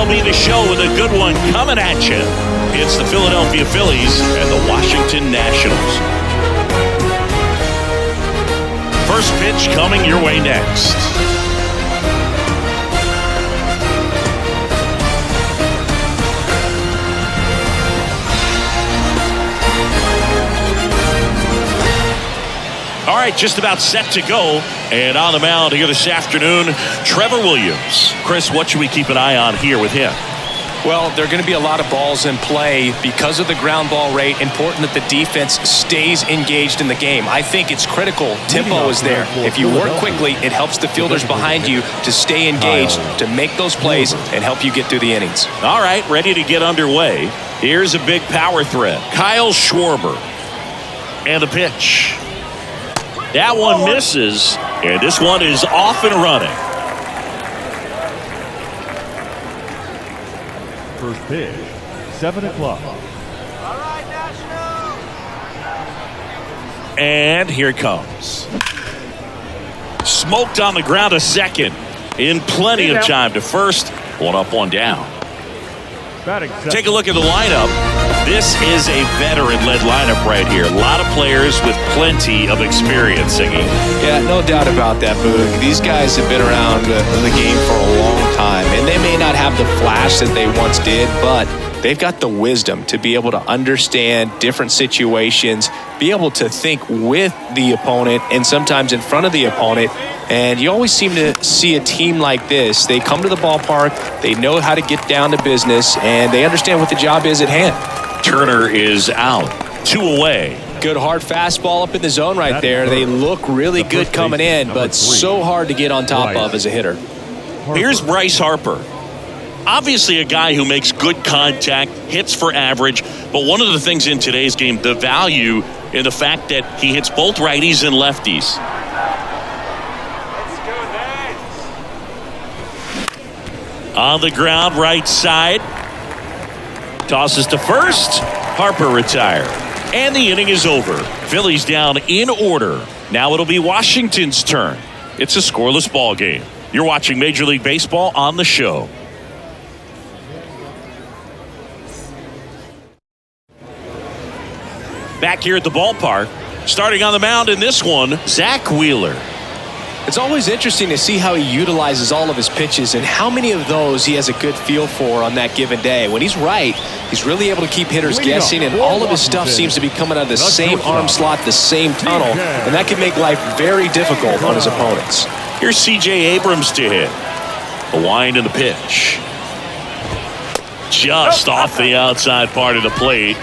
MLB The Show with a good one coming at you. It's the Philadelphia Phillies and the Washington Nationals. First pitch coming your way next. All right, just about set to go. And on the mound here this afternoon, Trevor Williams. Chris, what should we keep an eye on here with him? Well, there are going to be a lot of balls in play because of the ground ball rate. Important that the defense stays engaged in the game. I think it's critical. Tempo is there. If you work quickly, it helps the fielders behind you to stay engaged, to make those plays, and help you get through the innings. All right, ready to get underway. Here's a big power threat. Kyle Schwarber. And the pitch. That one misses, and this one is off and running. First pitch, 7 o'clock. And here it comes. Smoked on the ground a second. In plenty of time to first. One up, one down. Take a look at the lineup. This is a veteran-led lineup right here. A lot of players with plenty of experience singing. Yeah, no doubt about that, Boog. These guys have been around the game for a long time, and they may not have the flash that they once did, but they've got the wisdom to be able to understand different situations, be able to think with the opponent and sometimes in front of the opponent. And you always seem to see a team like this. They come to the ballpark, they know how to get down to business, and they understand what the job is at hand. Turner is out. 2 away. Good hard fastball up in the zone right there. They look really good coming in, but so hard to get on top of as a hitter. Here's Bryce Harper. Obviously a guy who makes good contact, hits for average, but one of the things in today's game, the value in the fact that he hits both righties and lefties. On the ground, right side. Tosses to first. Harper retired. And the inning is over. Phillies down in order. Now it'll be Washington's turn. It's a scoreless ball game. You're watching Major League Baseball on the show. Back here at the ballpark. Starting on the mound in this one, Zach Wheeler. It's always interesting to see how he utilizes all of his pitches and how many of those he has a good feel for on that given day. When he's right, he's really able to keep hitters guessing, and all of his stuff seems to be coming out of the same arm slot, the same tunnel, and that can make life very difficult on his opponents. Here's C.J. Abrams to hit. The wind and the pitch. Just off the outside part of the plate.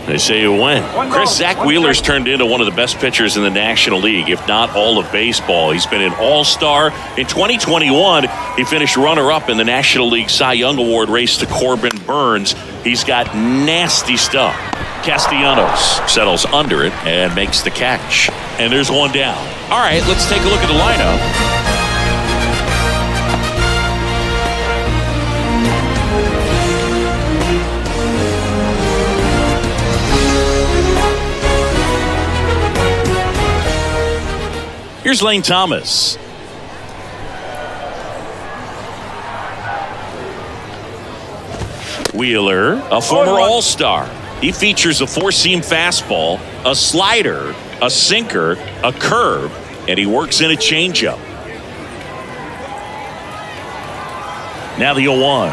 They say you win. Chris, Zach Wheeler's turned into one of the best pitchers in the National League, if not all of baseball. He's been an all-star. In 2021, he finished runner-up in the National League Cy Young Award race to Corbin Burns. He's got nasty stuff. Castellanos settles under it and makes the catch. And there's one down. All right, let's take a look at the lineup. Here's Lane Thomas. Wheeler, a former All-Star. He features a four-seam fastball, a slider, a sinker, a curve, and he works in a changeup. Now the 0-1.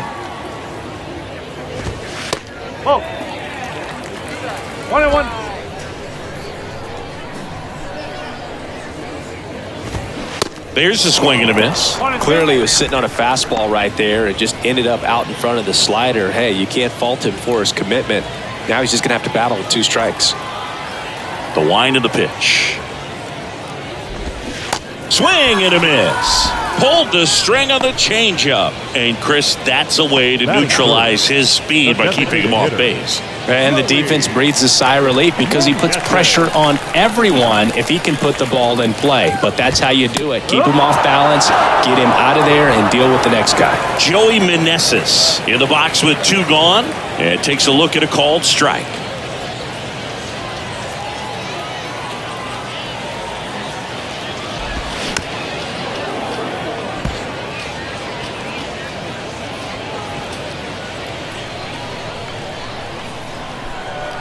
Oh. 1-1. There's a swing and a miss. Clearly he was sitting on a fastball right there. It just ended up out in front of the slider. Hey, you can't fault him for his commitment. Now he's just going to have to battle with 2 strikes. The wind of the pitch. Swing and a miss. Pulled the string on the changeup. And Chris, that's a way to neutralize his speed by keeping him off base. And the defense breathes a sigh of relief because he puts pressure on everyone if he can put the ball in play. But that's how you do it. Keep him off balance, get him out of there, and deal with the next guy. Joey Meneses in the box with 2 gone and takes a look at a called strike.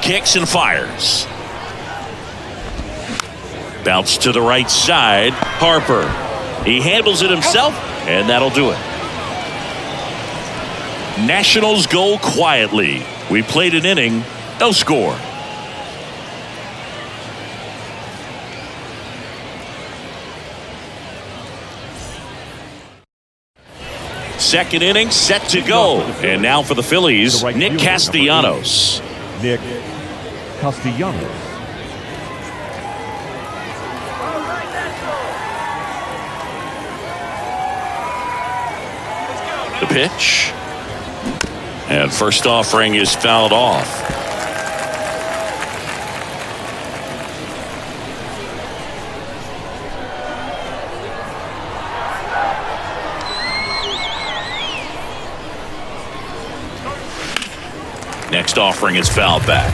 kicks and fires. Bounce to the right side. Harper. He handles it himself, and that'll do it. Nationals go quietly. We played an inning, no score. Second inning set to go. And now for the Phillies, Nick Castellanos. Nick Castellanos. The pitch. And first offering is fouled off. Next offering is fouled back.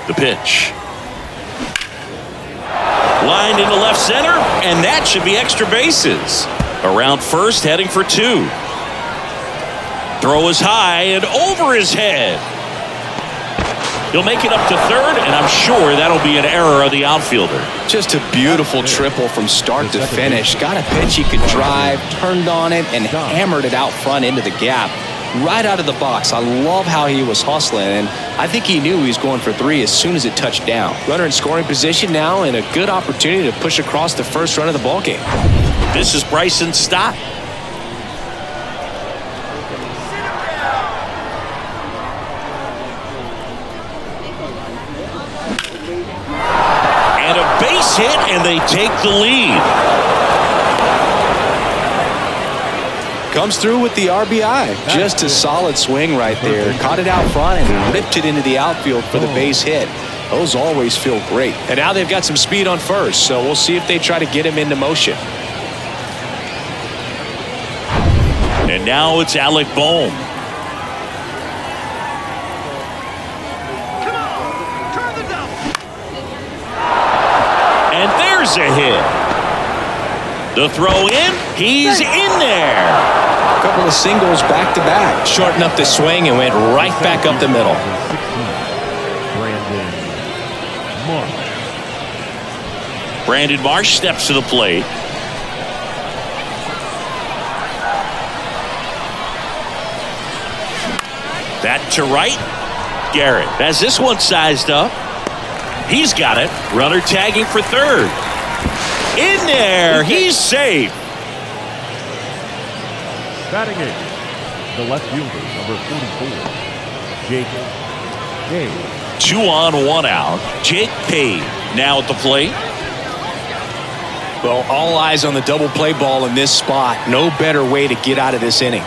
The pitch. Lined into left center, and that should be extra bases. Around first, heading for two. Throw is high and over his head. He'll make it up to third, and I'm sure that'll be an error of the outfielder. Just a beautiful triple from start to finish. Got a pitch he could drive, turned on it, and hammered it out front into the gap. Right out of the box. I love how he was hustling, and I think he knew he was going for three as soon as it touched down. Runner in scoring position now, and a good opportunity to push across the first run of the ballgame. This is Bryson's stop. And a base hit, and they take the lead. Comes through with the RBI. Just a solid swing right there. Caught it out front and ripped it into the outfield for the base hit. Those always feel great. And now they've got some speed on first, so we'll see if they try to get him into motion. And now it's Alec Bohm. And there's a hit. The throw in, he's in there. A couple of singles back to back. Shortened up the swing and went right back up the middle. Brandon Marsh steps to the plate. That to right. Garrett has this one sized up. He's got it. Runner tagging for third. In there. He's safe. Batting eighth, the left fielder, number 44, Jake Page. 2 on, 1 out. Jake Page now at the plate. Well, all eyes on the double play ball in this spot. No better way to get out of this inning.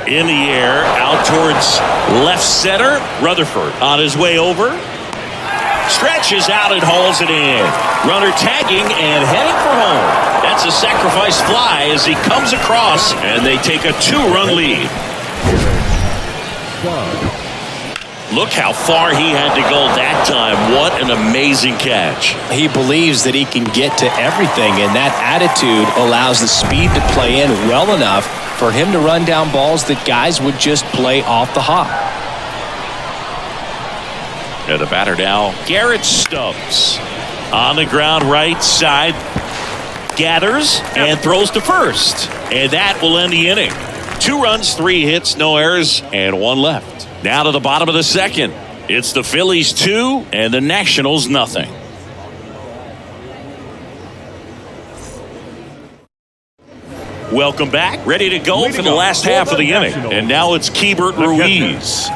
In the air, out towards left center. Rutherford on his way over. Stretches out and hauls it in. Runner tagging and heading for home. That's a sacrifice fly as he comes across, and they take a 2-run lead. Look how far he had to go that time. What an amazing catch. He believes that he can get to everything, and that attitude allows the speed to play in well enough for him to run down balls that guys would just play off the hop. And the batter now, Garrett Stubbs. On the ground right side. Gathers and throws to first. And that will end the inning. 2 runs, 3 hits, no errors, and 1 left. Now to the bottom of the second. It's the Phillies 2 and the Nationals nothing. Welcome back. Ready to go for the last half of the inning. And now it's Keibert Ruiz.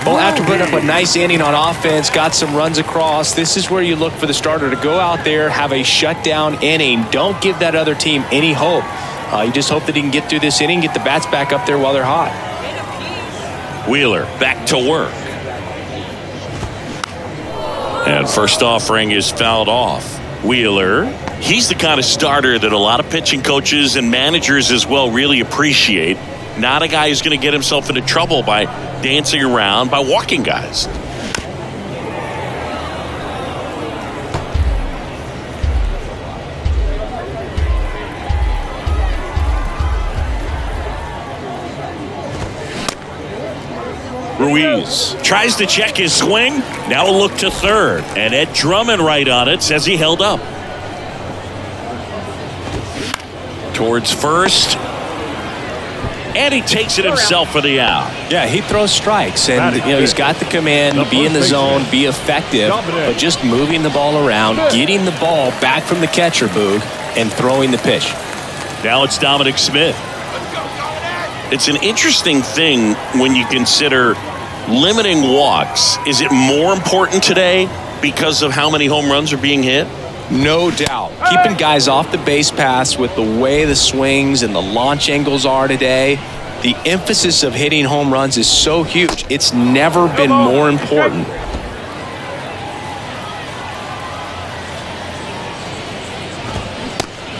Well, after putting up a nice inning on offense, got some runs across, this is where you look for the starter to go out there, have a shutdown inning. Don't give that other team any hope. You just hope that he can get through this inning, get the bats back up there while they're hot. Wheeler back to work. And first offering is fouled off. Wheeler, he's the kind of starter that a lot of pitching coaches and managers as well really appreciate. Not a guy who's going to get himself into trouble by dancing around, by walking guys. Ruiz tries to check his swing. Now a look to third. And Ed Drummond right on it says he held up. Towards first. And he takes it himself for the out. Yeah, he throws strikes, and he's got the command to be in the zone, be effective, but just moving the ball around, getting the ball back from the catcher, Boog, and throwing the pitch. Now it's Dominic Smith. It's an interesting thing when you consider limiting walks. Is it more important today because of how many home runs are being hit? No doubt. Keeping guys off the base paths with the way the swings and the launch angles are today, the emphasis of hitting home runs is so huge. It's never been more important.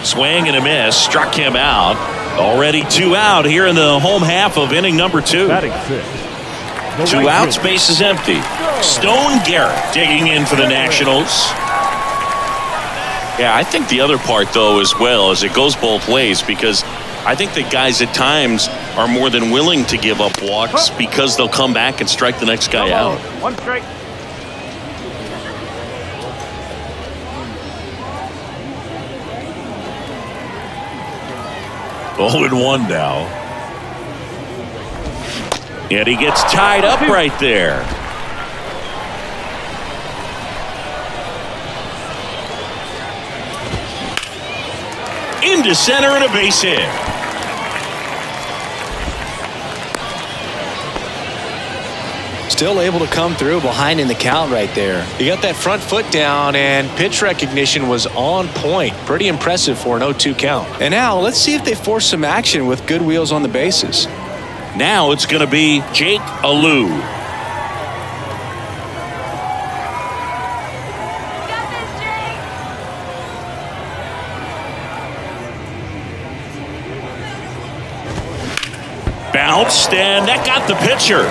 Swing and a miss. Struck him out. Already 2 out here in the home half of inning number 2. 2 outs, base is empty. Stone Garrett digging in for the Nationals. Yeah, I think the other part, though, as well, is it goes both ways, because I think that guys at times are more than willing to give up walks because they'll come back and strike the next guy out. 1 strike. Oh, and 1 now. And he gets tied up right there. Into center and a base hit. Still able to come through behind in the count right there. He got that front foot down, and pitch recognition was on point. Pretty impressive for an 0-2 count. And now let's see if they force some action with good wheels on the bases. Now it's going to be Jake Alou. Bounced, and that got the pitcher.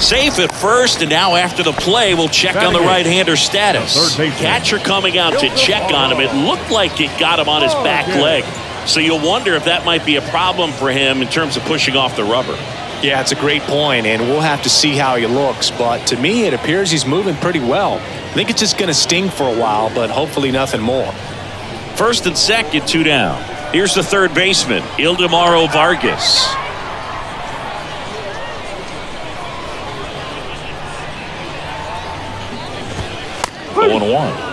Safe at first, and now after the play, we'll check on the right-hander status. Catcher coming out to check on him. It looked like it got him on his back leg. So you'll wonder if that might be a problem for him in terms of pushing off the rubber. Yeah, it's a great point, and we'll have to see how he looks. But to me, it appears he's moving pretty well. I think it's just going to sting for a while, but hopefully nothing more. First and second, 2 down. Here's the third baseman, Ildemaro Vargas. Going 1.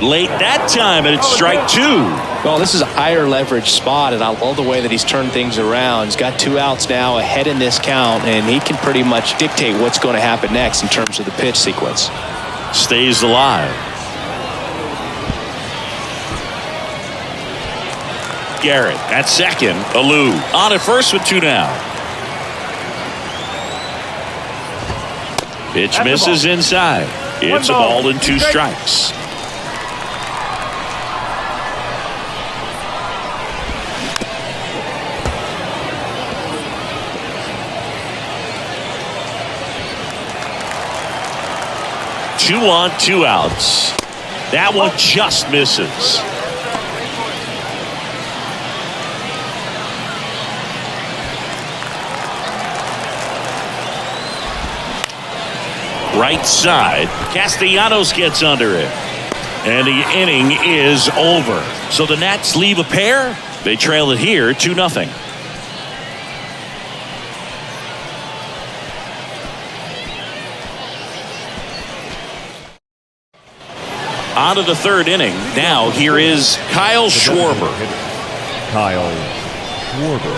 Late that time, and it's strike 2. Well, this is a higher leverage spot, and I love the way that he's turned things around. He's got 2 outs now ahead in this count, and he can pretty much dictate what's going to happen next in terms of the pitch sequence. Stays alive. Garrett at second. Alou on at first with 2 down. Pitch misses inside. It's a ball and 2 strikes. Two on, 2 outs. That one just misses. Right side. Castellanos gets under it. And the inning is over. So the Nats leave a pair. They trail it here 2-0. On to the third inning. Now here is Kyle Schwarber. Kyle Schwarber.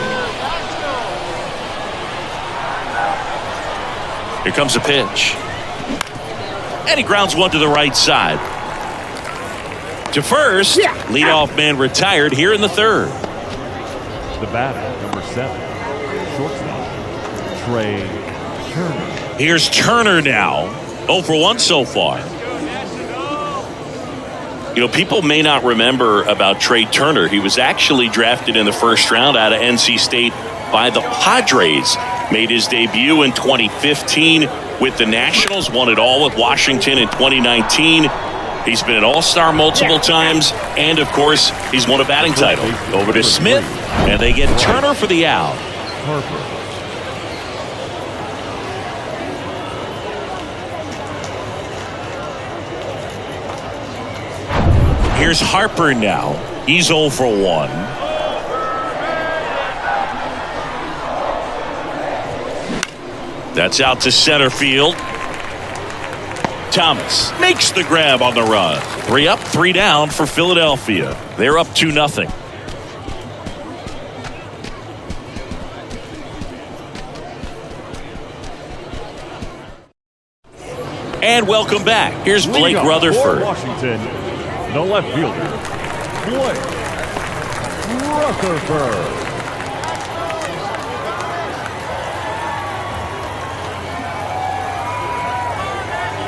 Here comes a pitch. And he grounds one to the right side. To first, leadoff man retired here in the third. The batter, number 7, shortstop, Trey Turner. Here's Turner now. 0 for 1 so far. You know, people may not remember about Trey Turner. He was actually drafted in the first round out of NC State by the Padres. Made his debut in 2015. with the Nationals. Won it all with Washington in 2019. He's been an all-star multiple times. And, of course, he's won a batting title. Over to Smith. And they get Turner for the out. Harper. Here's Harper now. He's 0 for 1. That's out to center field. Thomas makes the grab on the run. 3 up, 3 down for Philadelphia. They're up 2-0. And welcome back. Here's Blake Rutherford. Washington, the left fielder, Blake Rutherford.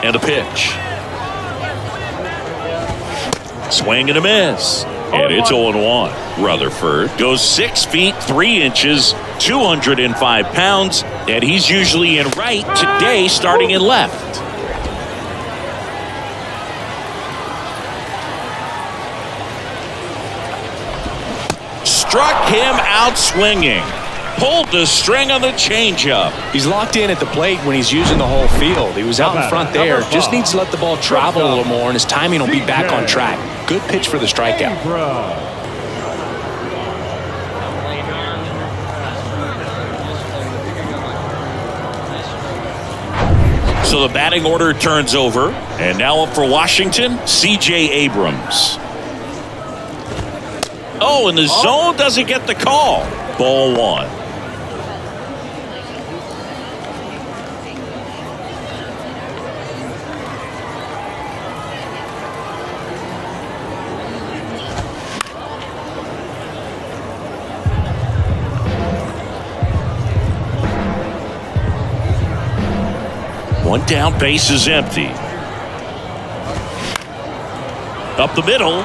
And a pitch. Swing and a miss. And it's 0-1. Rutherford goes 6 feet 3 inches, 205 pounds, and he's usually in right, today starting in left. Struck him out swinging. Pulled the string on the changeup. He's locked in at the plate when he's using the whole field. He was out in front there. Just needs to let the ball travel a little more, and his timing will be back on track. Good pitch for the strikeout. So the batting order turns over. And now up for Washington, C.J. Abrams. Oh, and the zone doesn't get the call. Ball 1. One down, base is empty. Up the middle.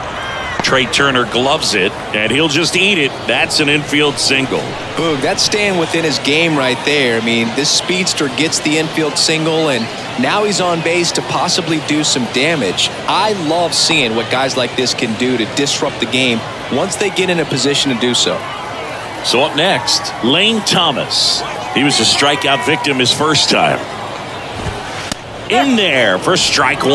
Trey Turner gloves it, and he'll just eat it. That's an infield single. Boog, that's staying within his game right there. I mean, this speedster gets the infield single, and now he's on base to possibly do some damage. I love seeing what guys like this can do to disrupt the game once they get in a position to do so. So up next, Lane Thomas. He was a strikeout victim his first time. In there for strike 1.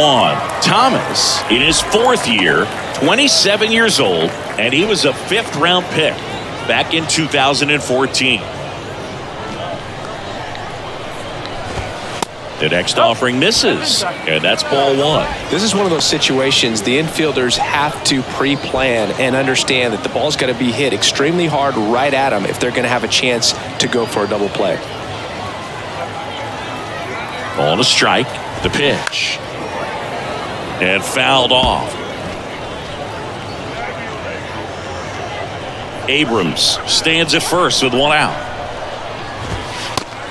Thomas, in his 4th year, 27 years old, and he was a 5th-round pick back in 2014. The next offering misses, and that's ball 1. This is one of those situations the infielders have to pre-plan and understand that the ball's got to be hit extremely hard right at them if they're going to have a chance to go for a double play. Ball to strike, the pitch, and fouled off. Abrams stands at first with 1 out.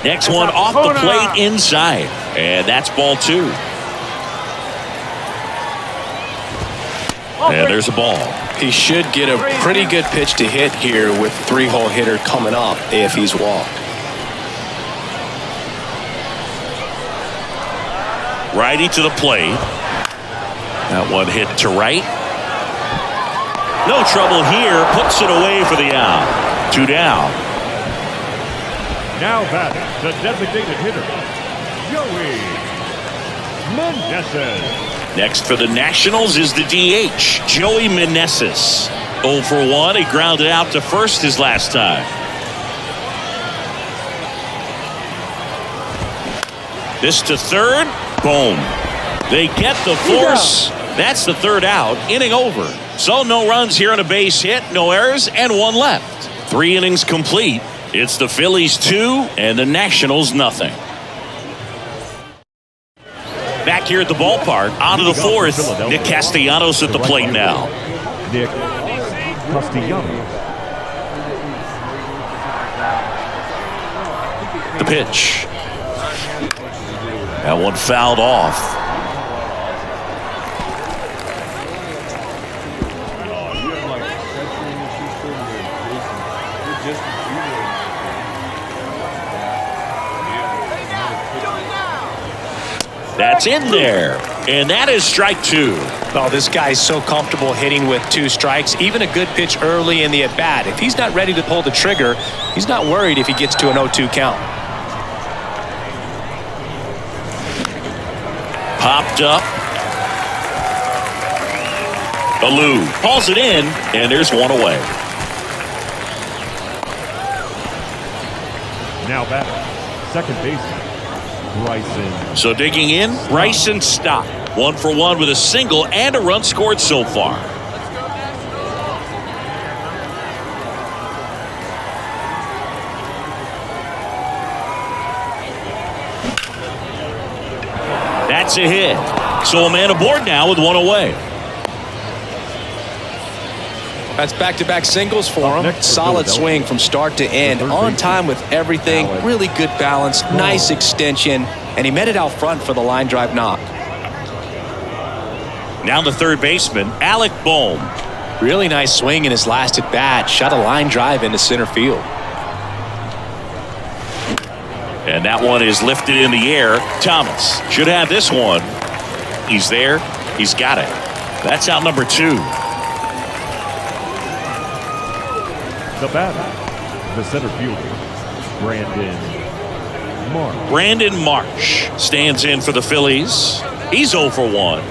Next one off the plate inside, and that's ball 2. And there's a ball. He should get a pretty good pitch to hit here with 3-hole hitter coming up if he's walked. Righty to the plate. That one hit to right. No trouble here. Puts it away for the out. 2 down. Now batting, the designated hitter, Joey Meneses. Next for the Nationals is the DH, Joey Meneses. 0 for 1. He grounded out to first his last time. This to third. Boom. They get the force. That's the 3rd out. Inning over. So no runs here on a base hit, no errors, and 1 left. 3 innings complete. It's the Phillies 2 and the Nationals nothing. Back here at the ballpark, on to the 4th. Nick Castellanos at the plate now. Nick Castellanos. The pitch. That one fouled off. That's in there. And that is strike 2. Oh, this guy's so comfortable hitting with 2 strikes. Even a good pitch early in the at-bat. If he's not ready to pull the trigger, he's not worried if he gets to an 0-2 count. Popped up. Alou hauls it in, and there's one away. Now batting, second baseman, Bryson. So digging in, Bryson Stott. 1 for 1 with a single and a run scored so far. That's a hit. So a man aboard now with 1 away. That's back-to-back singles for him. Solid swing from start to end. On time with everything. Really good balance. Nice extension. And he met it out front for the line drive knock. Now the third baseman, Alec Bohm. Really nice swing in his last at-bat. Shot a line drive into center field. And that one is lifted in the air. Thomas should have this one. He's there. He's got it. That's out number 2. The batter, the center fielder, Brandon Marsh stands in for the Phillies. He's 0 for 1.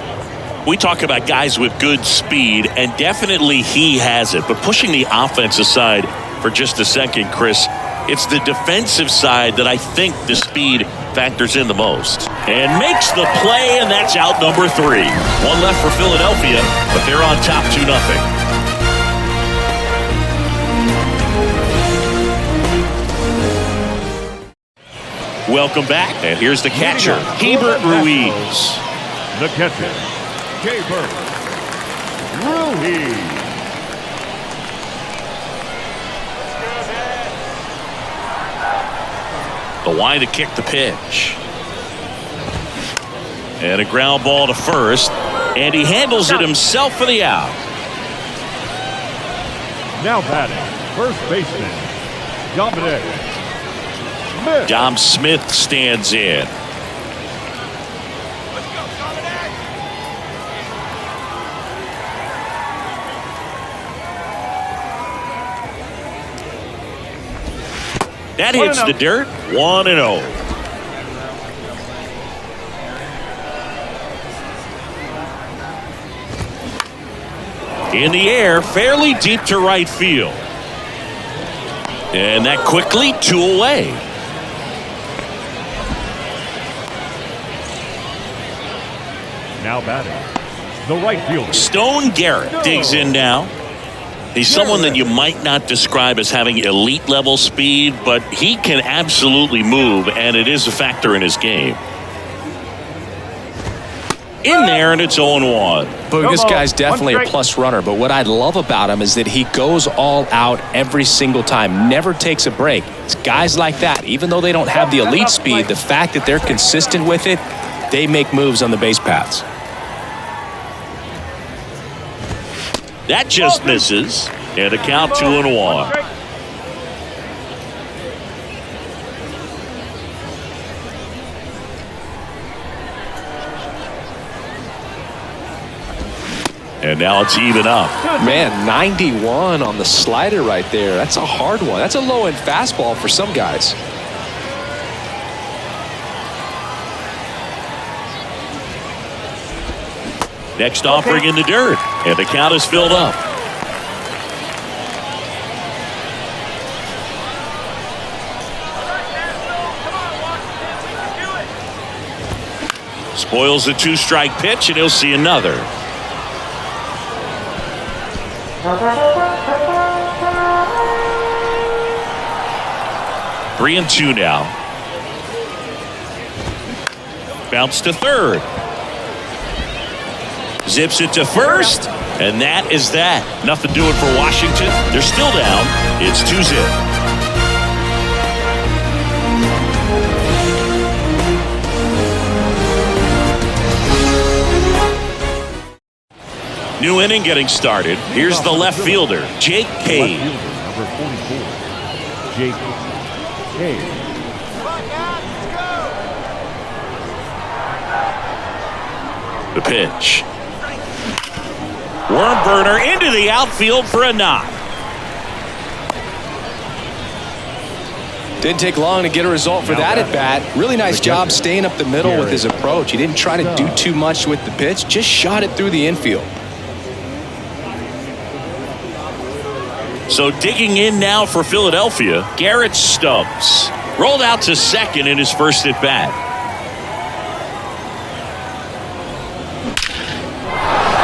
We talk about guys with good speed, and definitely he has it. But pushing the offense aside for just a second, Chris, it's the defensive side that I think the speed factors in the most. And makes the play, and that's out number 3. 1 left for Philadelphia, but they're on top 2-0. Welcome back, and here's the catcher, Keibert Ruiz. The catcher, Keibert Ruiz. The wind to kick the pitch. And a ground ball to first, and he handles it himself for the out. Now batting, first baseman, Dominic. Dom Smith stands in. That hits the dirt. 1-0. In the air, fairly deep to right field. And that quickly 2 away. Now batting, the right fielder. Stone Garrett digs in now. He's someone that you might not describe as having elite level speed, but he can absolutely move, and it is a factor in his game. In there, and it's 0-1. Boog, this guy's definitely a plus runner, but what I love about him is that he goes all out every single time, never takes a break. It's guys like that, even though they don't have the elite speed, the fact that they're consistent with it, they make moves on the base paths. That just misses, and a count 2-1. And now it's even up. Man, 91 on the slider right there. That's a hard one. That's a low-end fastball for some guys. Next offering in the dirt, and the count is filled up. Spoils the 2-strike pitch, and he'll see another. Three and 2 now. Bounce to third. Zips it to first, and that is that. Nothing doing for Washington. They're still down. It's 2-0. New inning getting started. Here's the left fielder, Jake Cade. Number 44, Jake Cade. The pitch. Worm burner into the outfield for a knock. Didn't take long to get a result for that at bat. Really nice job staying up the middle with his approach. He didn't try to do too much with the pitch, just shot it through the infield. So digging in now for Philadelphia, Garrett Stubbs. Rolled out to second in his first at bat.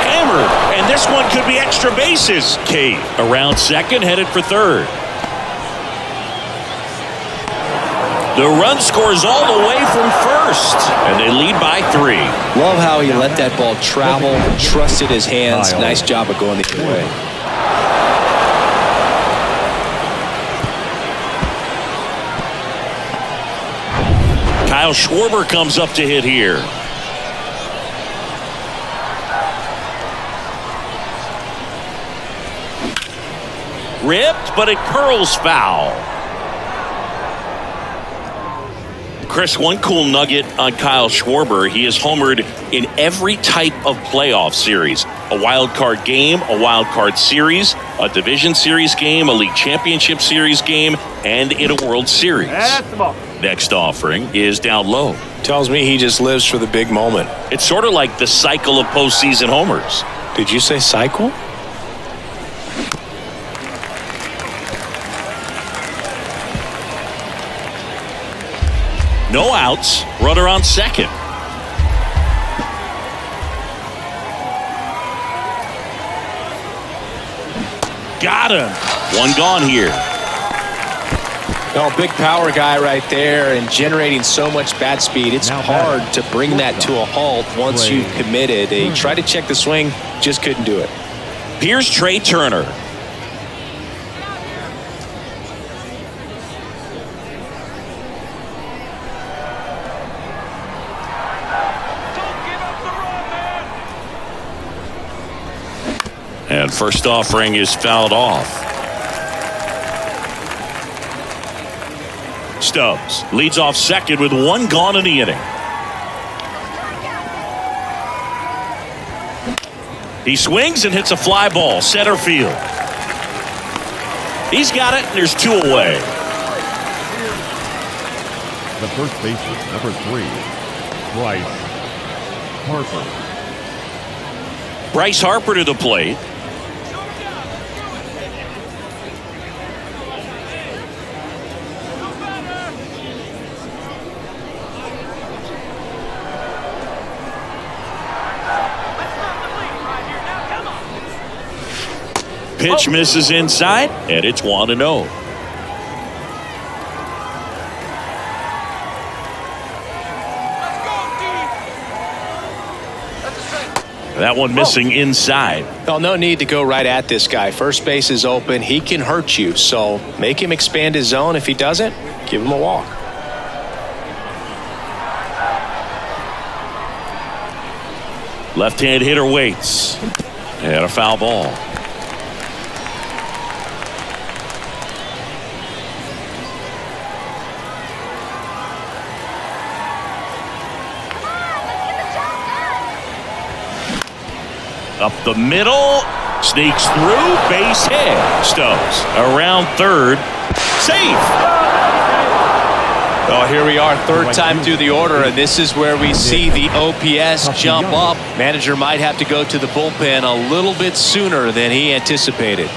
Hammered, and this one could be extra bases. Cade around second, headed for third. The run scores all the way from first, and they lead by 3. Love how he let that ball travel, trusted his hands. Nice job of going the other way. Kyle Schwarber comes up to hit here. Ripped, but it curls foul. Chris, one cool nugget on Kyle Schwarber. He has homered in every type of playoff series. A wild card game, a wild card series, a division series game, a league championship series game, and in a World Series. Next offering is down low. Tells me he just lives for the big moment. It's sort of like the cycle of postseason homers. Did you say cycle? No outs, runner on second. Got him. One gone here. No, big power guy right there and generating so much bat speed. It's hard to bring that to a halt once you've committed. He tried to check the swing, just couldn't do it. Here's Trey Turner. And first offering is fouled off. Stubbs leads off second with one gone in the inning. He swings and hits a fly ball center field. He's got it, and there's 2 away. The first baseman, number 3, Bryce Harper. Bryce Harper to the plate. Pitch misses inside, and it's 1-0. That one missing inside. Well, no need to go right at this guy. First base is open. He can hurt you, so make him expand his zone. If he doesn't, give him a walk. Left-hand hitter waits. And a foul ball. Up the middle, sneaks through, base hit. Stubbs around third, safe. Oh, here we are, third time through the order, and this is where we see the OPS jump up. Manager might have to go to the bullpen a little bit sooner than he anticipated.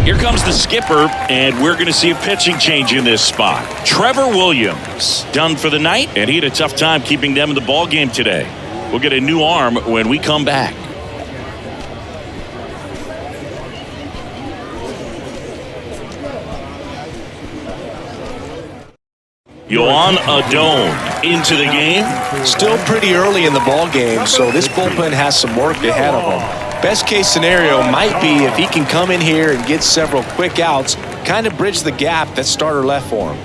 Here comes the skipper, and we're going to see a pitching change in this spot. Trevor Williams done for the night, and he had a tough time keeping them in the ball game today. We'll get a new arm when we come back. Yohan Adon into the game. Still pretty early in the ball game, so this bullpen has some work ahead of them. Best case scenario might be if he can come in here and get several quick outs, kind of bridge the gap that starter left for him.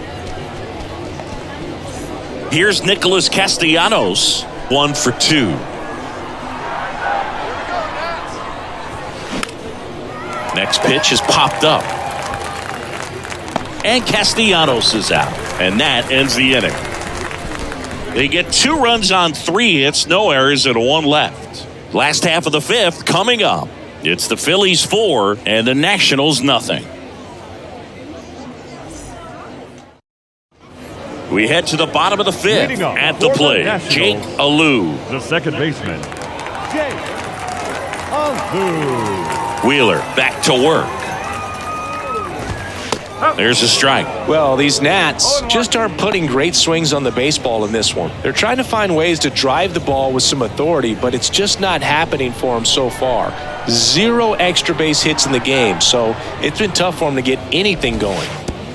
Here's Nicholas Castellanos, 1 for 2. Next pitch is popped up. And Castellanos is out. And that ends the inning. They get 2 runs on 3 hits, no errors, and 1 left. Last half of the 5th coming up. It's the Phillies 4 and the Nationals nothing. We head to the bottom of the 5th. At the plate, Jake Alou. The second baseman, Jake Alou. Wheeler back to work. There's a strike. Well, these Nats just aren't putting great swings on the baseball in this one. They're trying to find ways to drive the ball with some authority, but it's just not happening for them so far. 0 extra base hits in the game, so it's been tough for them to get anything going.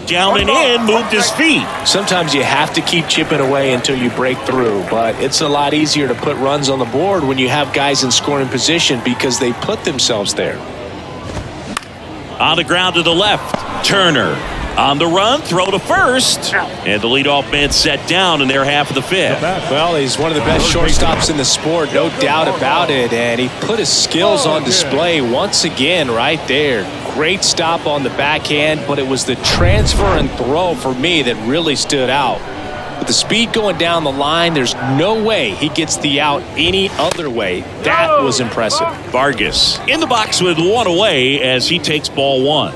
Down and in, moved his feet. Sometimes you have to keep chipping away until you break through, but it's a lot easier to put runs on the board when you have guys in scoring position because they put themselves there. On the ground to the left, Turner. On the run, throw to first. And the leadoff man set down in their half of the 5th. Well, he's one of the best shortstops in the sport, no doubt about it. And he put his skills on display once again right there. Great stop on the backhand, but it was the transfer and throw for me that really stood out. With the speed going down the line, there's no way he gets the out any other way. That was impressive. Vargas in the box with 1 away as he takes ball 1.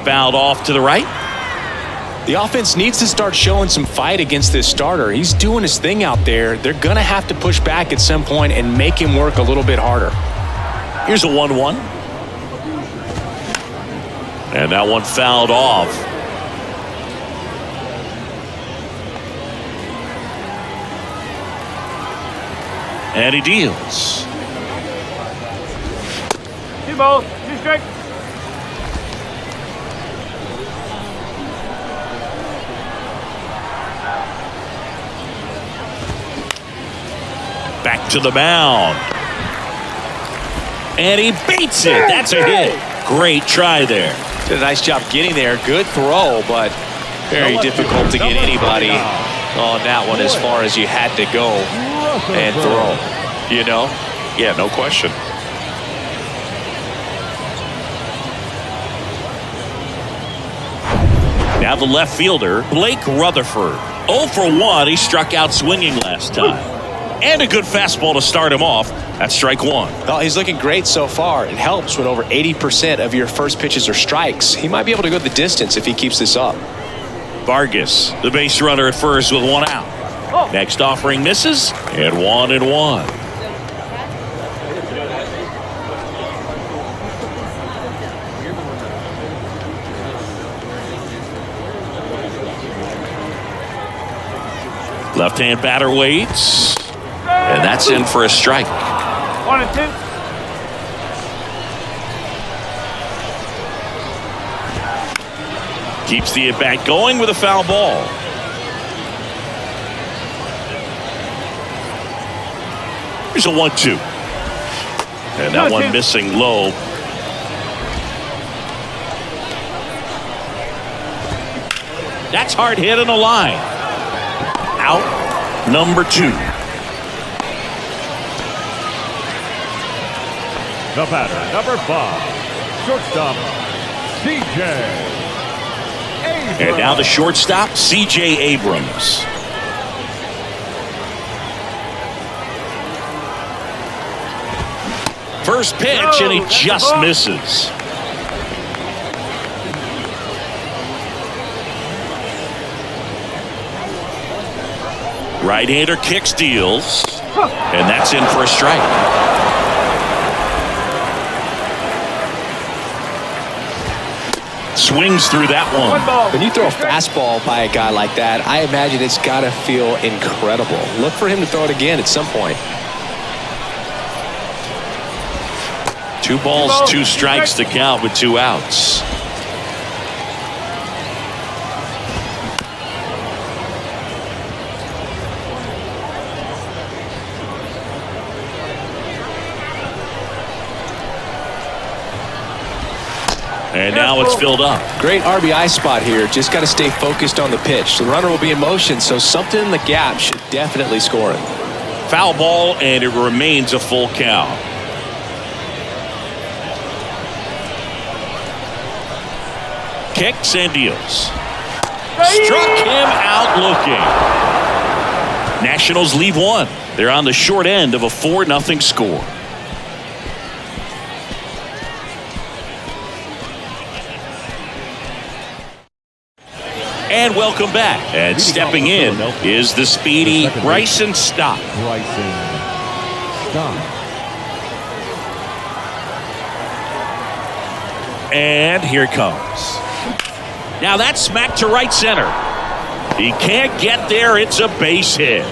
Fouled off to the right. The offense needs to start showing some fight against this starter. He's doing his thing out there. They're going to have to push back at some point and make him work a little bit harder. Here's a 1-1. And that one fouled off. And he deals. 2 balls, 2 strikes. Back to the mound. And he beats it. That's a hit. Great try there. Did a nice job getting there. Good throw, but very difficult to get anybody on that one as far as you had to go and throw. You know? Yeah, no question. Now the left fielder, Blake Rutherford. 0 for 1. He struck out swinging last time. And a good fastball to start him off. That's strike 1. Well, he's looking great so far. It helps when over 80% of your first pitches are strikes. He might be able to go the distance if he keeps this up. Vargas, the base runner at first with 1 out. Next offering misses, and 1-1. Left-hand batter waits. And that's in for a strike. 1-2. Keeps the at-bat going with a foul ball. Here's a 1-2. And that one missing low. That's hard hit in the line. Out number 2. The batter, number 5, shortstop, C.J. Abrams. And now the shortstop, C.J. Abrams. First pitch, and he just misses. Right-hander kicks, deals, and that's in for a strike. Swings through that one. When you throw a fastball by a guy like that, I imagine it's got to feel incredible. Look for him to throw it again at some point. 2 balls, 2 strikes to count with 2 outs. And now it's filled up. Great RBI spot here. Just got to stay focused on the pitch. The runner will be in motion, so something in the gap should definitely score it. Foul ball, and it remains a full count. kicks and deals. Struck him out looking. Nationals leave one. They're on the short end of a 4-0 score. And welcome back. And stepping in is the speedy Bryson Stott. And here it comes. Now that's smacked to right center. He can't get there. It's a base hit.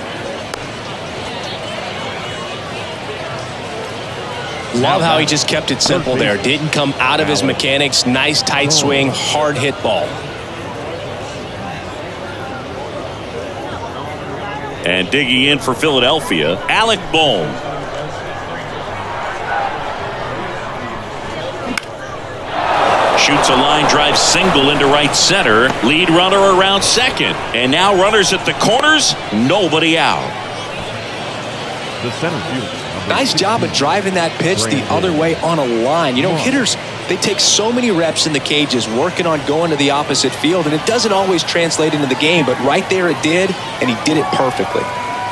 Love how he just kept it simple there. Didn't come out of his mechanics. Nice tight swing, hard hit ball. And digging in for Philadelphia, Alec Bohm. Shoots a line drive single into right center. Lead runner around second. And now runners at the corners. Nobody out. The center fielder. Nice job of driving that pitch the other way on a line. You know, hitters, they take so many reps in the cages working on going to the opposite field, and it doesn't always translate into the game, but right there it did, and he did it perfectly.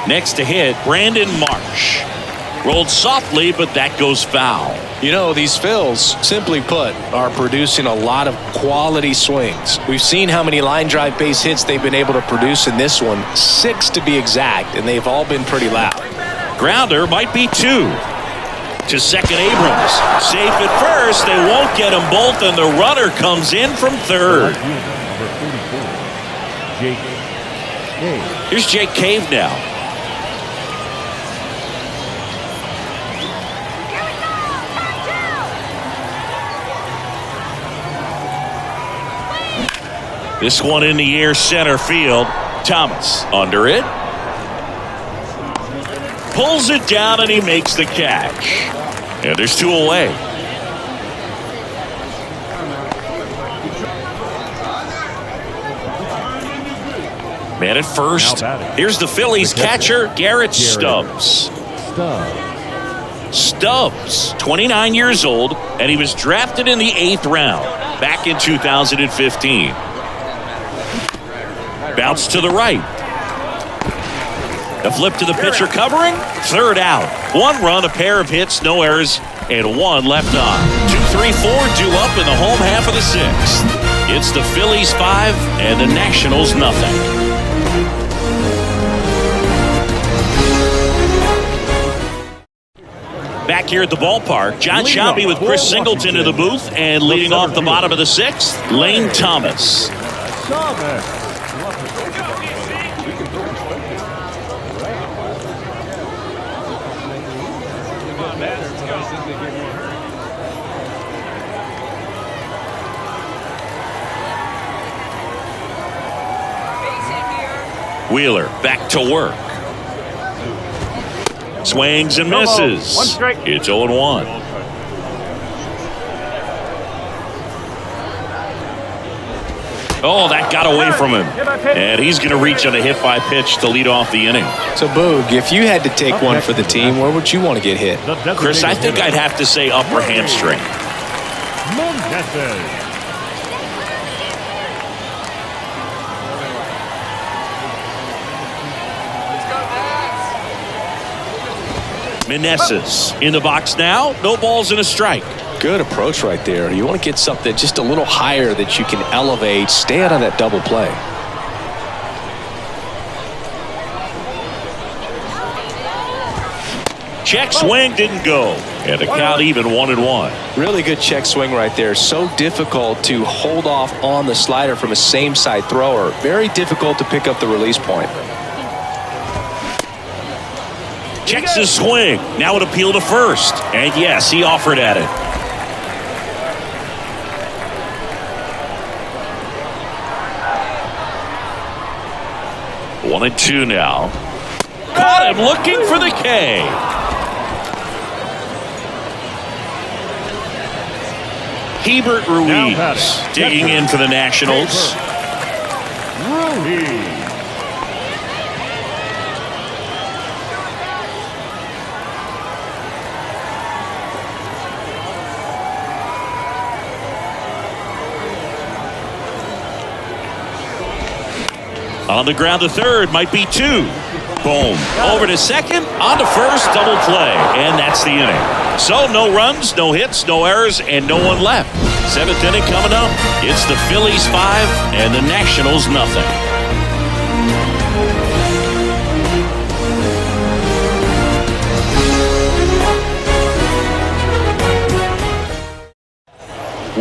Next to hit, Brandon Marsh. Rolled softly, but that goes foul. You know, these Phils, simply put, are producing a lot of quality swings. We've seen how many line drive base hits they've been able to produce in this one, 6 to be exact, and they've all been pretty loud. Grounder might be 2. To second, Abrams. Safe at first. They won't get them both, and the runner comes in from third. Here's Jake Cave now. This one in the air, center field. Thomas under it. Pulls it down, and he makes the catch. And there's 2 away. Man at first. Here's the Phillies catcher, Garrett Stubbs. Stubbs, 29 years old, and he was drafted in the 8th round back in 2015. Bounce to the right. The flip to the pitcher covering. Third out. 1 run, a pair of hits, no errors, and 1 left on. 2-3-4 due up in the home half of the 6th. It's the Phillies 5 and the Nationals nothing. Back here at the ballpark, John Shelby with Chris Singleton in the booth, and leading off the bottom of the 6th, Lane Thomas. Wheeler back to work. Swings and misses. It's 0-1. Oh, that got away from him. And he's going to reach on a hit-by pitch to lead off the inning. So, Boog, if you had to take one for the team, where would you want to get hit? Chris, I think I'd have to say upper hamstring. Meneses in the box now. No balls and a strike. Good approach right there. You want to get something just a little higher that you can elevate. Stay out of that double play. Check swing didn't go. And the count even 1-1. Really good check swing right there. So difficult to hold off on the slider from a same side thrower. Very difficult to pick up the release point. Checks his swing. Now an appeal to first. And yes, he offered at it. One and 2 now. Caught him looking for the K. Hebert Ruiz digging in for the Nationals. Ruiz. On the ground to third, might be 2. Boom. Over to second, on to first, double play. And that's the inning. So no runs, no hits, no errors, and no one left. 7th inning coming up. It's the Phillies 5 and the Nationals nothing.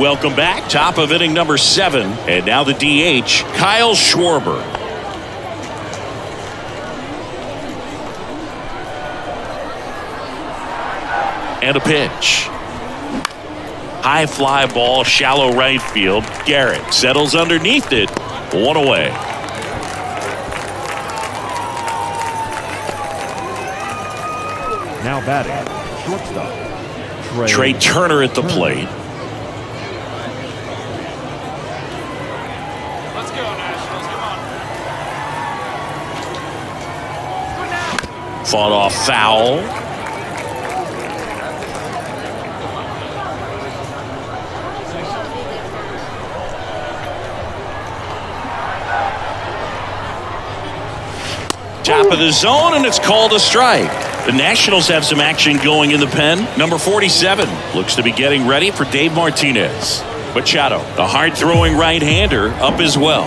Welcome back. Top of inning number 7. And now the DH, Kyle Schwarber. And a pitch. High fly ball, shallow right field. Garrett settles underneath it. 1 away. Now batting, shortstop, Trey Turner at the plate. Let's go, Nationals. Come on. Fought off foul. Top of the zone, and it's called a strike. The Nationals have some action going in the pen. Number 47 looks to be getting ready for Dave Martinez. Machado, the hard-throwing right-hander, up as well.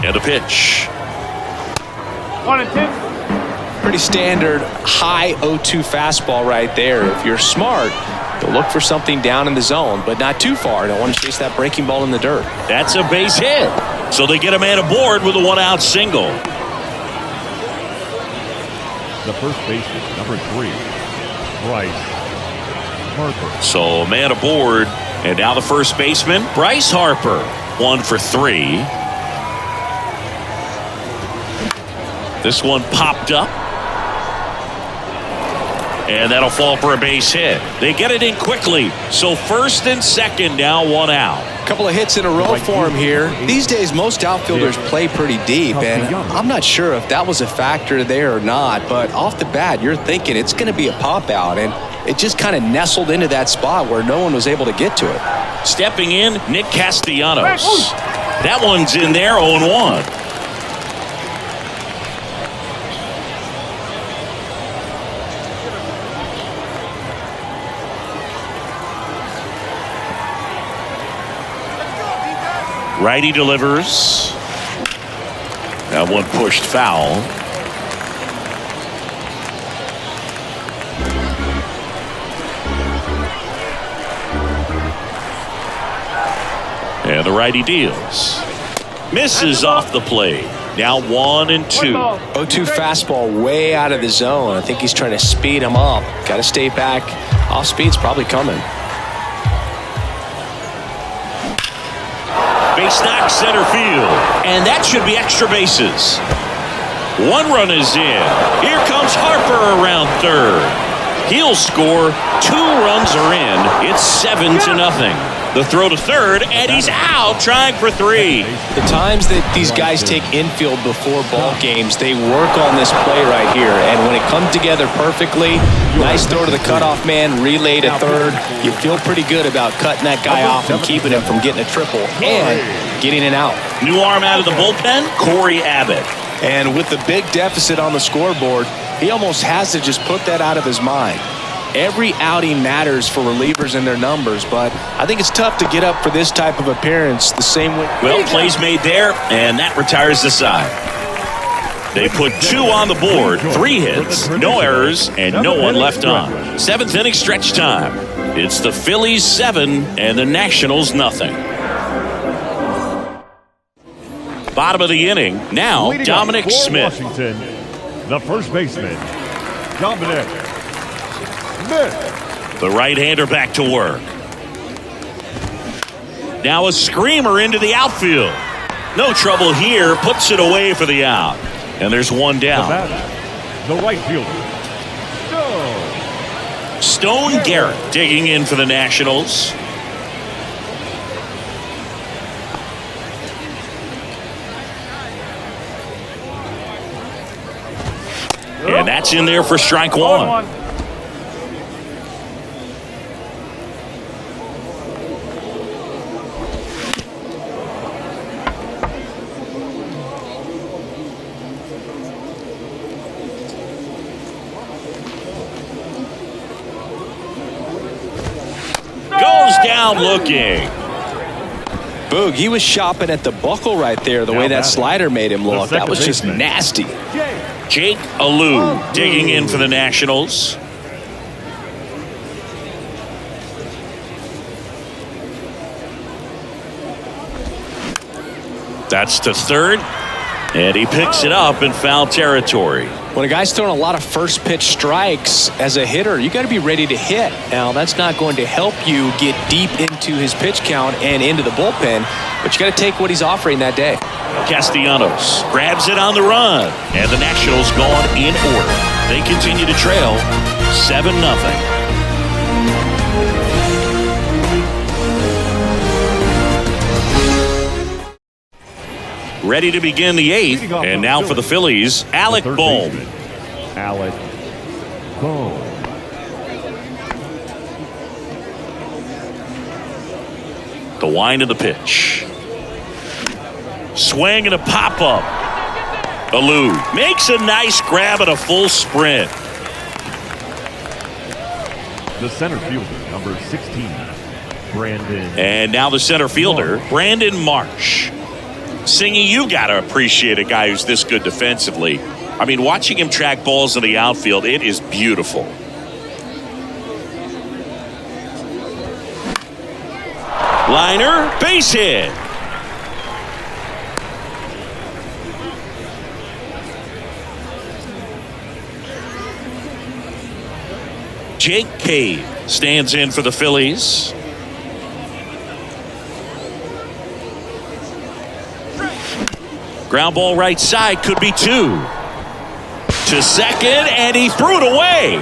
And a pitch. 1-2. Pretty standard high 0-2 fastball right there. If you're smart, you'll look for something down in the zone, but not too far. Don't want to chase that breaking ball in the dirt. That's a base hit. So they get a man aboard with a 1-out single. the first baseman, number 3, Bryce Harper. So a man aboard, and now the first baseman, Bryce Harper, 1 for 3. This one popped up. And that'll fall for a base hit. They get it in quickly. So first and second, now 1 out. A couple of hits in a row for him here. These days, most outfielders play pretty deep, and I'm not sure if that was a factor there or not, but off the bat, you're thinking it's going to be a pop out, and it just kind of nestled into that spot where no one was able to get to it. Stepping in, Nick Castellanos. That one's in there, 0-1. Righty delivers. That one pushed foul. And the righty deals. Misses off the plate. Now 1-2. 0-2 fastball way out of the zone. I think he's trying to speed him up. Got to stay back. Off speed's probably coming. Base knock center field. And that should be extra bases. 1 run is in. Here comes Harper around third. He'll score. 2 runs are in. It's 7-0. The throw to third, and he's out trying for 3. The times that these guys take infield before ball games, they work on this play right here. And when it comes together perfectly, nice throw to the cutoff man, relay to third. You feel pretty good about cutting that guy off and keeping him from getting a triple and getting an out. New arm out of the bullpen, Corey Abbott. And with the big deficit on the scoreboard, he almost has to just put that out of his mind. Every outing matters for relievers and their numbers, but I think it's tough to get up for this type of appearance the same way. Well, plays made there, and that retires the side. They put 2 on the board, 3 hits, no errors, and no one left on. 7th inning stretch time. It's the Phillies 7 and the Nationals nothing. Bottom of the inning, now Dominic Smith. Washington, the first baseman, Dominic Smith. The right-hander back to work. Now a screamer into the outfield. No trouble here, puts it away for the out. And there's 1 down. The right fielder, Stone Garrett digging in for the Nationals. And that's in there for strike 1. ground looking. Boog, he was shopping at the buckle right there, the way that slider made him look. That was just nasty. Jake Alou digging in for the Nationals. That's to third, and he picks it up in foul territory. When a guy's throwing a lot of first pitch strikes as a hitter, you got to be ready to hit. Now, that's not going to help you get deep into his pitch count and into the bullpen, but you got to take what he's offering that day. Castellanos grabs it on the run, and the Nationals gone in order. They continue to trail 7-0. Ready to begin the eighth, and now for the Phillies, Alec Bohm. Alec Bohm. The wind of the pitch. Swing and a pop-up. Alou makes a nice grab at a full sprint. The center fielder, number 16, Brandon. And now the center fielder, Brandon Marsh. Singy, you got to appreciate a guy who's this good defensively. I mean, watching him track balls in the outfield, it is beautiful. Liner, base hit. Jake Cave stands in for the Phillies. Ground ball right side, could be two. To second, and he threw it away.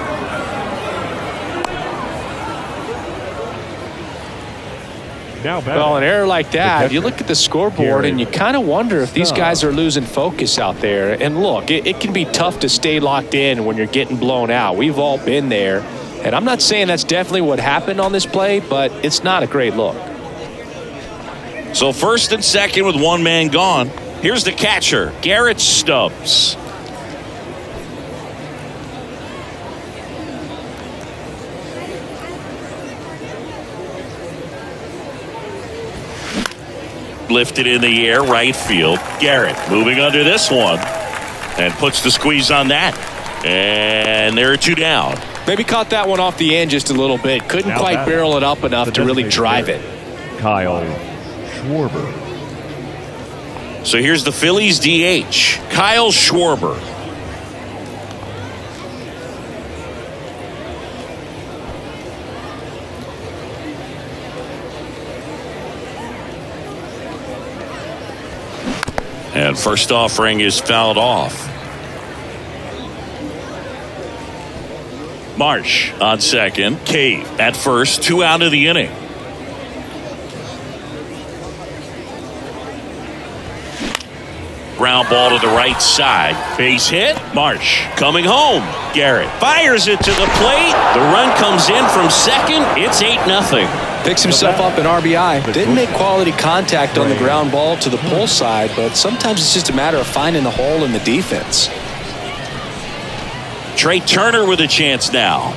Well, an error like that, you look at the scoreboard and you kind of wonder if these guys are losing focus out there. And look, it can be tough to stay locked in when you're getting blown out. We've all been there. And I'm not saying that's definitely what happened on this play, but it's not a great look. So first and second with one man gone. Here's the catcher, Garrett Stubbs. Lifted in the air, right field. Garrett moving under this one and puts the squeeze on that. And there are two down. Maybe caught that one off the end just a little bit. Couldn't quite barrel it up enough to really drive it. Kyle Schwarber. So here's the Phillies DH, Kyle Schwarber. And first offering is fouled off. Marsh on second, Cave at first, 2 out of the inning. Ground ball to the right side. Base hit. Marsh coming home. Garrett fires it to the plate. The run comes in from second. It's 8-0. Picks himself up an RBI. Didn't make quality contact on the ground ball to the pull side, but sometimes it's just a matter of finding the hole in the defense. Trey Turner with a chance now.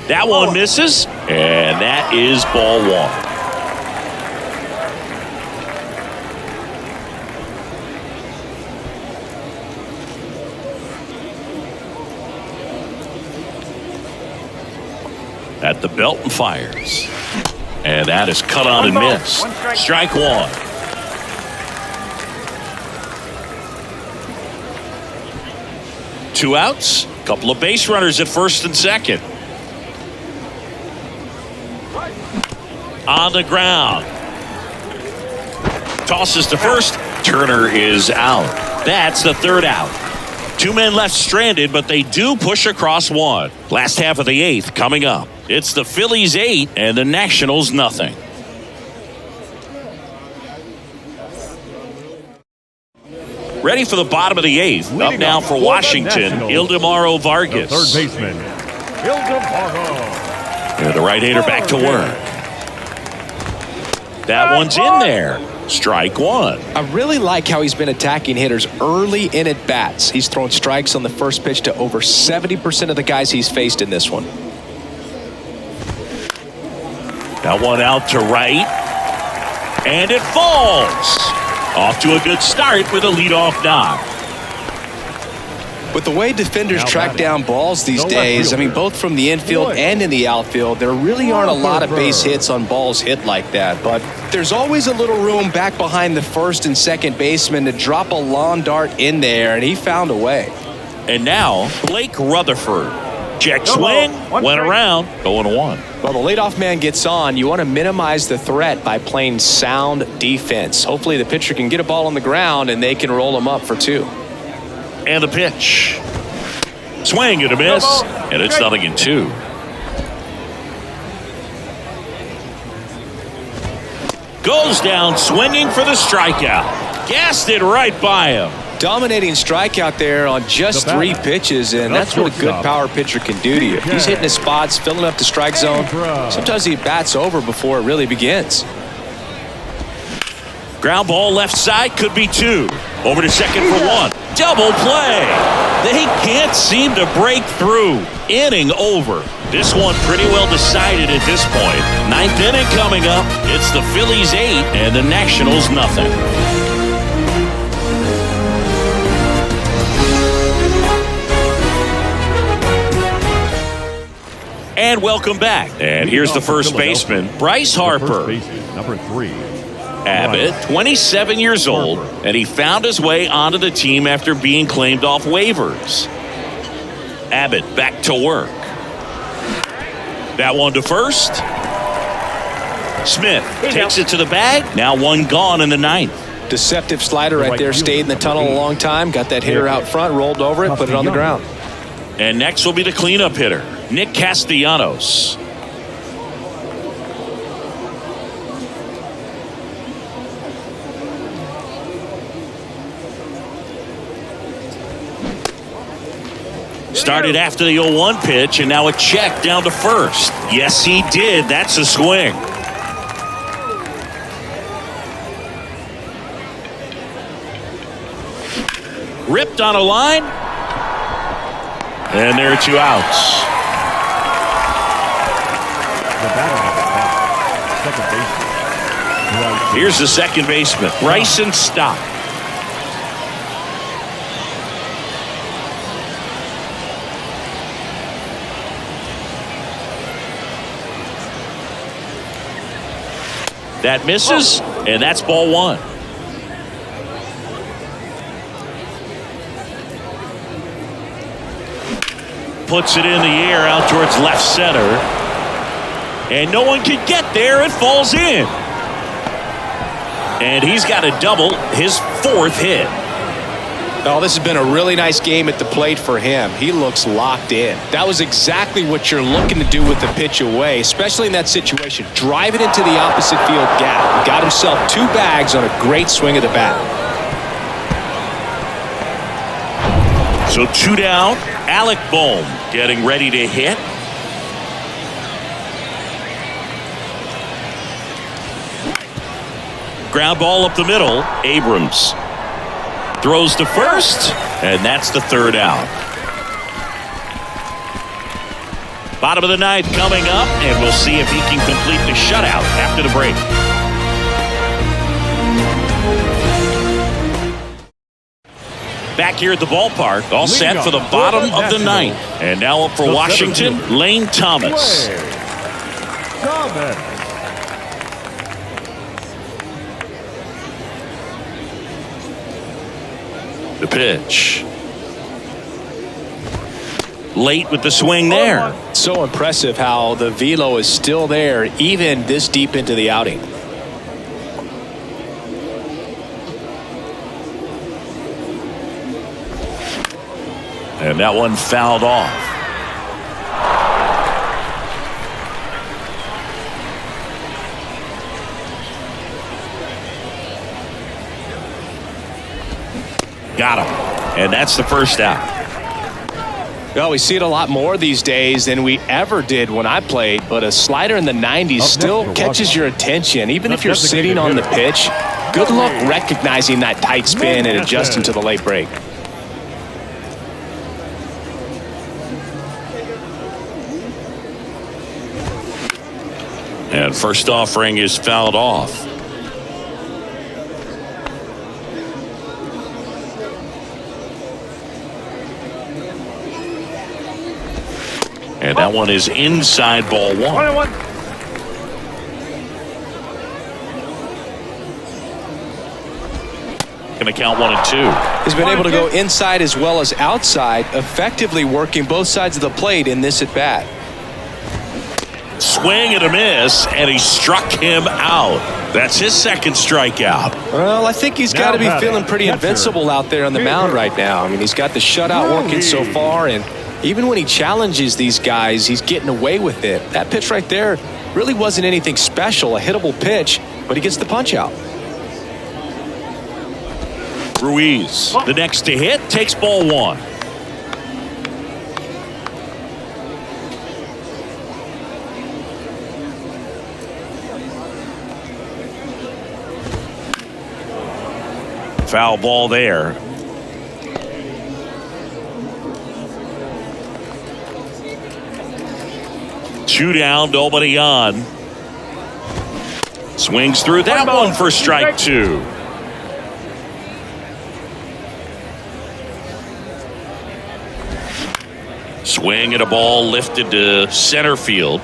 That one misses, and that is ball one. At the belt and fires. And that is cut on and missed. Strike one. Two outs. Couple of base runners at first and second. On the ground. Tosses to first. Turner is out. That's the third out. 2 men left stranded, but they do push across one. Last half of the eighth coming up. It's the Phillies 8 and the Nationals nothing. Ready for the bottom of the eighth. Up now for Washington, Ildemaro Vargas. The third baseman, Ildemaro. And the right-hander back to work. That one's in there. Strike one. I really like how he's been attacking hitters early in at bats. He's thrown strikes on the first pitch to over 70% of the guys he's faced in this one. That one out to right. And it falls. Off to a good start with a leadoff knock. With the way defenders track down balls these days, I mean, both from the infield and in the outfield, there really aren't a lot of base hits on balls hit like that. But there's always a little room back behind the first and second baseman to drop a lawn dart in there, and he found a way. And now, Blake Rutherford. Check swing, went around, 0-1. Well, the leadoff man gets on. You want to minimize the threat by playing sound defense. Hopefully the pitcher can get a ball on the ground and they can roll him up for two. And the pitch. Swing and a miss. And it's 0-2. Goes down swinging for the strikeout. Gassed it right by him. Dominating strikeout there on just 3 pitches, and that's what a good power pitcher can do to you. He's hitting his spots, filling up the strike zone. Sometimes he bats over before it really begins. Ground ball left side, could be 2. Over to second for 1. Double play. They can't seem to break through. Inning over. This one pretty well decided at this point. 9th inning coming up. It's the Phillies 8 and the Nationals nothing. And welcome back. And here's the first baseman, Bryce Harper. Number 3. Abbott, 27 years old, and he found his way onto the team after being claimed off waivers. Abbott back to work. That one to first. Smith takes it to the bag. Now one gone in the 9th. Deceptive slider right there. Stayed in the tunnel a long time. Got that hitter out front, rolled over it, put it on the ground. And next will be the cleanup hitter, Nick Castellanos. Started after the 0-1 pitch, and now a check down to first. Yes, he did. That's a swing. Ripped on a line. And there are 2 outs. Here's the second baseman, Bryson Stott. That misses, and that's ball 1. Puts it in the air out towards left center. And no one can get there. It falls in. And he's got a double, his 4th hit. Oh, this has been a really nice game at the plate for him. He looks locked in. That was exactly what you're looking to do with the pitch away, especially in that situation. Drive it into the opposite field gap. He got himself 2 bags on a great swing of the bat. So 2 down. Alec Bohm getting ready to hit. Ground ball up the middle. Abrams throws to first, and that's the 3rd out. Bottom of the 9th coming up, and we'll see if he can complete the shutout after the break. Back here at the ballpark, all set for the bottom of the 9th. And now up for Washington, Lane Thomas. The pitch. Late with the swing there. So impressive how the velo is still there even this deep into the outing. And that one fouled off. Got him. And that's the first out. Well, we see it a lot more these days than we ever did when I played, but a slider in the 90s still catches your attention. Even if you're sitting on the pitch, Good look recognizing that tight spin and adjusting to the late break. And first offering is fouled off. And that one is inside ball one. Going to count 1 and 2. He's been able to go inside as well as outside, effectively working both sides of the plate in this at bat. Swing and a miss, and he struck him out. That's his second strikeout. Well, I think he's got to be feeling pretty invincible out there on the mound right now. I mean, he's got the shutout working so far, and even when he challenges these guys, he's getting away with it. That pitch right there really wasn't anything special, a hittable pitch, but he gets the punch out. Ruiz, the next to hit, takes ball one. Foul ball there. Two down, nobody on. Swings through that one for strike two. Swing and a ball lifted to center field.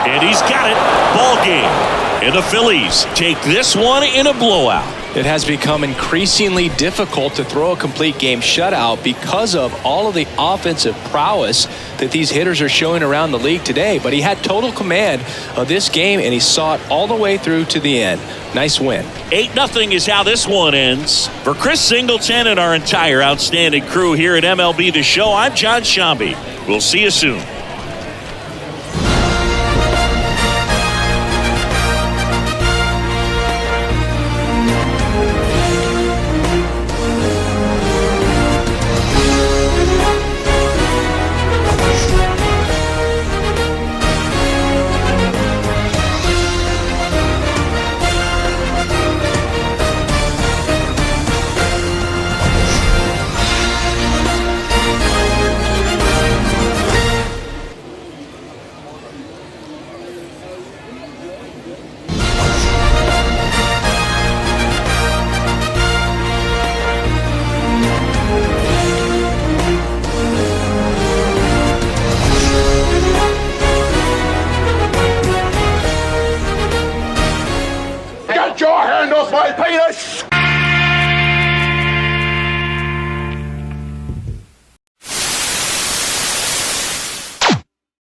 And he's got it. Ball game. And the Phillies take this one in a blowout. It has become increasingly difficult to throw a complete game shutout because of all of the offensive prowess that these hitters are showing around the league today. But he had total command of this game, and he saw it all the way through to the end. Nice win. 8-0 is how this one ends. For Chris Singleton and our entire outstanding crew here at MLB The Show, I'm John Shambi. We'll see you soon.